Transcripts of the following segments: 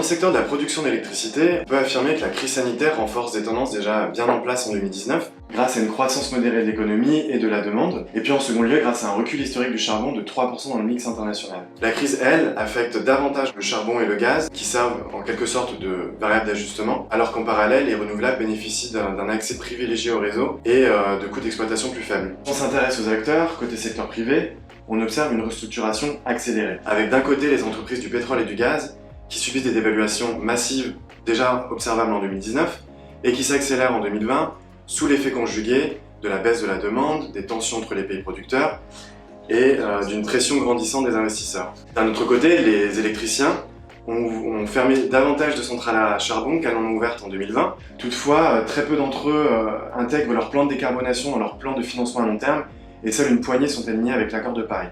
secteur de la production d'électricité, on peut affirmer que la crise sanitaire renforce des tendances déjà bien en place en 2019, grâce à une croissance modérée de l'économie et de la demande, et puis en second lieu grâce à un recul historique du charbon de 3% dans le mix international. La crise, elle, affecte davantage le charbon et le gaz, qui servent en quelque sorte de variable d'ajustement, alors qu'en parallèle, les renouvelables bénéficient d'un accès privilégié au réseau et de coûts d'exploitation plus faibles. Si on s'intéresse aux acteurs, côté secteur privé, on observe une restructuration accélérée, avec d'un côté les entreprises du pétrole et du gaz, qui subissent des dévaluations massives déjà observables en 2019, et qui s'accélèrent en 2020, sous l'effet conjugué de la baisse de la demande, des tensions entre les pays producteurs et d'une pression grandissante des investisseurs. D'un autre côté, les électriciens ont fermé davantage de centrales à charbon qu'elles n'en ont ouvertes en 2020. Toutefois, très peu d'entre eux intègrent leur plan de décarbonation dans leur plan de financement à long terme, et seules une poignée sont alignées avec l'accord de Paris.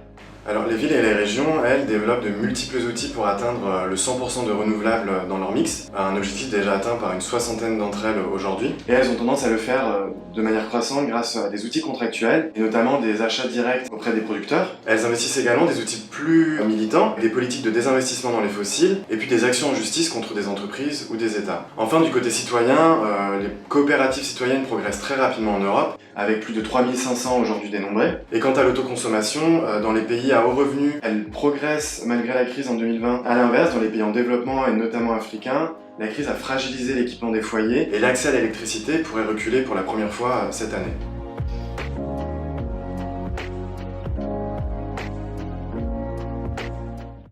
Alors les villes et les régions, elles, développent de multiples outils pour atteindre le 100% de renouvelables dans leur mix, un objectif déjà atteint par une soixantaine d'entre elles aujourd'hui. Et elles ont tendance à le faire de manière croissante grâce à des outils contractuels, et notamment des achats directs auprès des producteurs. Elles investissent également des outils plus militants, des politiques de désinvestissement dans les fossiles, et puis des actions en justice contre des entreprises ou des États. Enfin, du côté citoyen, les coopératives citoyennes progressent très rapidement en Europe, avec plus de 3500 aujourd'hui dénombrées. Et quant à l'autoconsommation, dans les pays à haut revenu, elle progresse malgré la crise en 2020. À l'inverse, dans les pays en développement et notamment africains, la crise a fragilisé l'équipement des foyers et l'accès à l'électricité pourrait reculer pour la première fois cette année.